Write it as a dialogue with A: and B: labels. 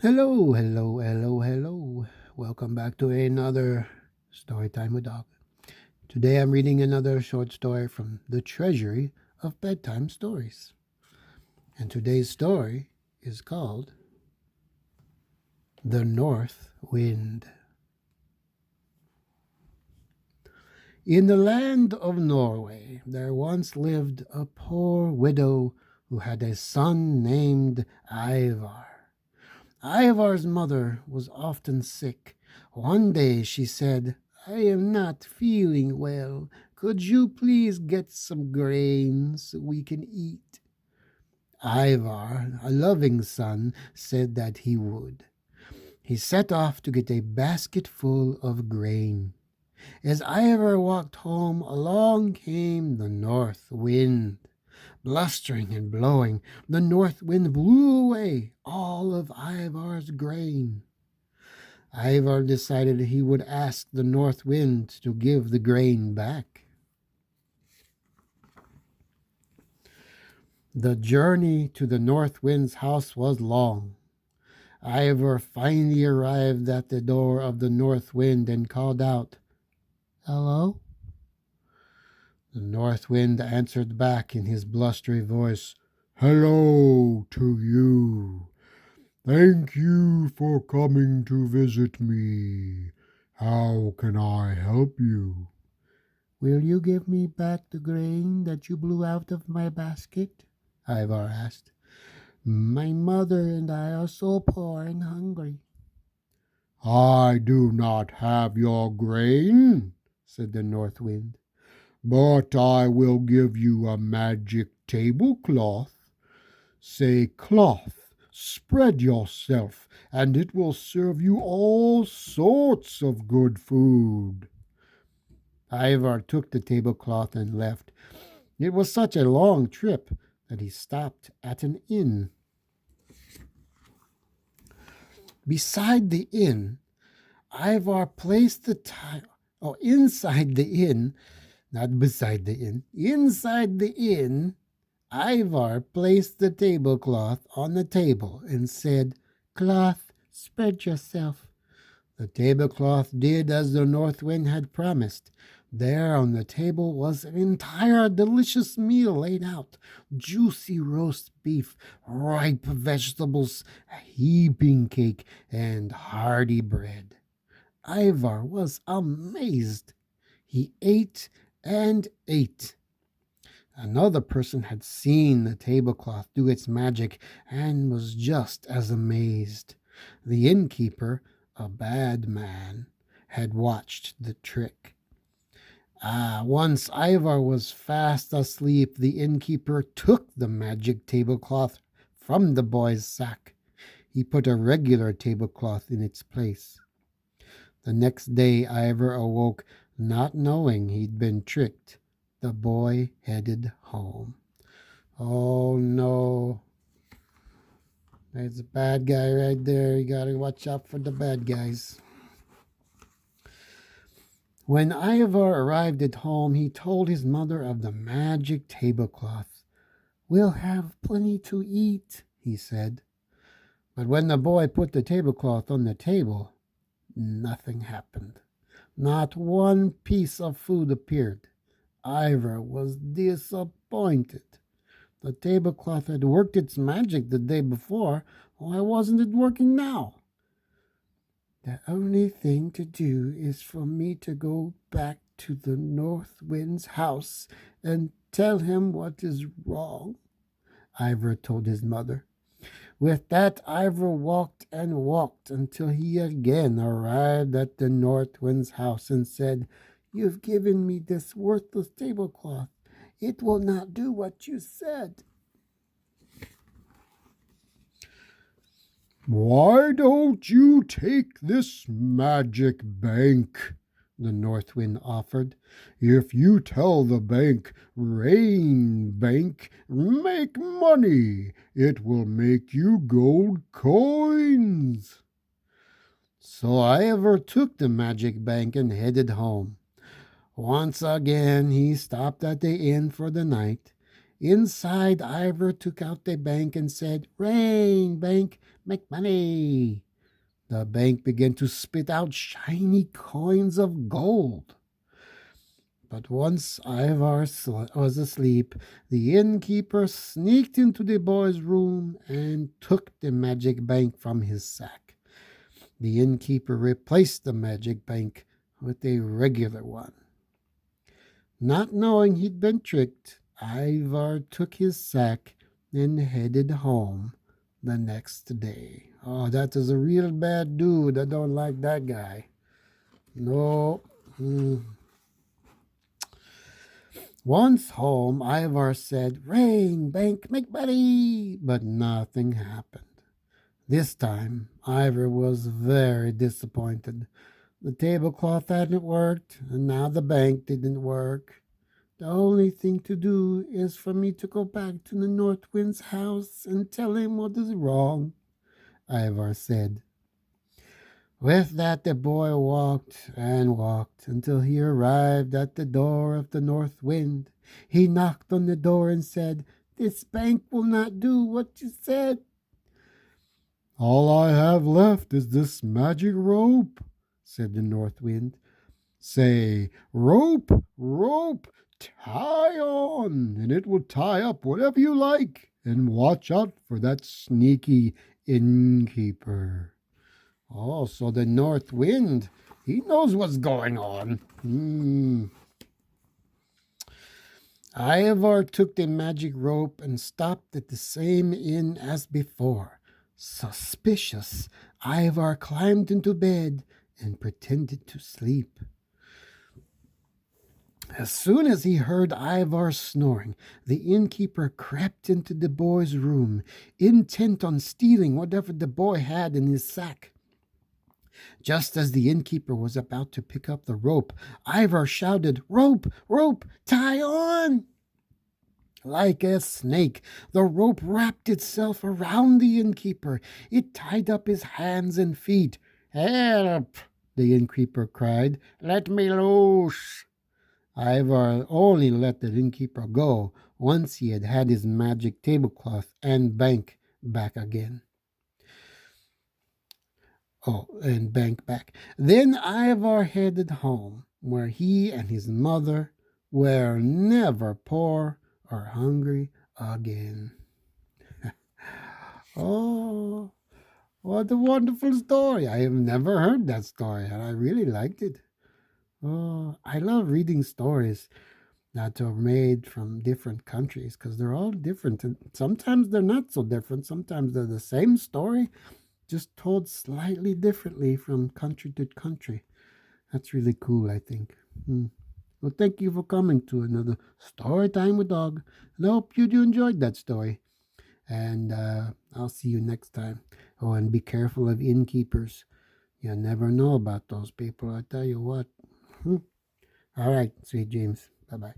A: Hello, hello, hello, hello. Welcome back to another story time with Doc. Today I'm reading another short story from the Treasury of Bedtime Stories. And today's story is called The North Wind. In the land of Norway, there once lived a poor widow who had a son named Ivar. Ivar's mother was often sick. One day she said, "I am not feeling well. Could you please get some grain so we can eat?" Ivar, a loving son, said that he would. He set off to get a basket full of grain. As Ivar walked home, along came the north wind. Blustering and blowing, the north wind blew away all of Ivar's grain. Ivar decided he would ask the north wind to give the grain back. The journey to the north wind's house was long. Ivar finally arrived at the door of the north wind and called out, "Hello?" The north wind answered back in his blustery voice, "Hello to you. Thank you for coming to visit me. How can I help you?" "Will you give me back the grain that you blew out of my basket?" Ivar asked. "My mother and I are so poor and hungry." "I do not have your grain," said the north wind, "but I will give you a magic tablecloth. Say, 'Cloth, spread yourself,' and it will serve you all sorts of good food." Ivar took the tablecloth and left. It was such a long trip that he stopped at an inn. Beside the inn, Ivar placed the inside the inn, not beside the inn, inside the inn, Ivar placed the tablecloth on the table and said, "Cloth, spread yourself." The tablecloth did as the north wind had promised. There on the table was an entire delicious meal laid out: juicy roast beef, ripe vegetables, a heaping cake, and hearty bread. Ivar was amazed. He ate and ate. Another person had seen the tablecloth do its magic and was just as amazed. The innkeeper, a bad man, had watched the trick. Once Ivar was fast asleep, the innkeeper took the magic tablecloth from the boy's sack. He put a regular tablecloth in its place. The next day Ivar awoke, not knowing he'd been tricked. The boy headed home. Oh no. There's a bad guy right there. You gotta watch out for the bad guys. When Ivar arrived at home, he told his mother of the magic tablecloth. "We'll have plenty to eat," he said. But when the boy put the tablecloth on the table, nothing happened. Not one piece of food appeared. Ivar was disappointed. The tablecloth had worked its magic the day before. Why wasn't it working now? "The only thing to do is for me to go back to the north wind's house and tell him what is wrong," Ivar told his mother. With that, Ivar walked and walked until he again arrived at the north wind's house and said, "You've given me this worthless tablecloth. It will not do what you said." "Why don't you take this magic bank?" the north wind offered. "If you tell the bank, 'Rain Bank, make money,' it will make you gold coins." So Ivar took the magic bank and headed home. Once again he stopped at the inn for the night. Inside, Ivor took out the bank and said, "Rain, bank, make money." The bank began to spit out shiny coins of gold. But once Ivar was asleep, the innkeeper sneaked into the boy's room and took the magic bank from his sack. The innkeeper replaced the magic bank with a regular one. Not knowing he'd been tricked, Ivar took his sack and headed home the next day. Oh, that is a real bad dude. I don't like that guy. No. Once home, Ivar said, "Rain, bank, make money," but nothing happened. This time, Ivar was very disappointed. The tablecloth hadn't worked, and now the bank didn't work. The only thing to do is for me to go back to the North Wind's house and tell him what is wrong, Ivar said. With that, the boy walked and walked until he arrived at the door of the North Wind. He knocked on the door and said, "This bank will not do what you said." "All I have left is this magic rope," said the North Wind. "Say, 'Rope, rope, tie on,' and it will tie up whatever you like. And watch out for that sneaky innkeeper." Oh, so the North Wind, he knows what's going on. Ivar took the magic rope and stopped at the same inn as before. Suspicious, Ivar climbed into bed and pretended to sleep. As soon as he heard Ivar snoring, the innkeeper crept into the boy's room, intent on stealing whatever the boy had in his sack. Just as the innkeeper was about to pick up the rope, Ivar shouted, "Rope, rope, tie on!" Like a snake, the rope wrapped itself around the innkeeper. It tied up his hands and feet. "Help!" the innkeeper cried. "Let me loose!" Ivar only let the innkeeper go once he had had his magic tablecloth and bank back again. And bank back. Then Ivar headed home, where he and his mother were never poor or hungry again. Oh, what a wonderful story. I have never heard that story, and I really liked it. Oh, I love reading stories that are made from different countries because they're all different. And sometimes they're not so different. Sometimes they're the same story, just told slightly differently from country to country. That's really cool, I think. Well, thank you for coming to another Story Time with Dog. And I hope you enjoyed that story. And I'll see you next time. Oh, and be careful of innkeepers. You never know about those people, I tell you what. All right, sweet James. Bye-bye.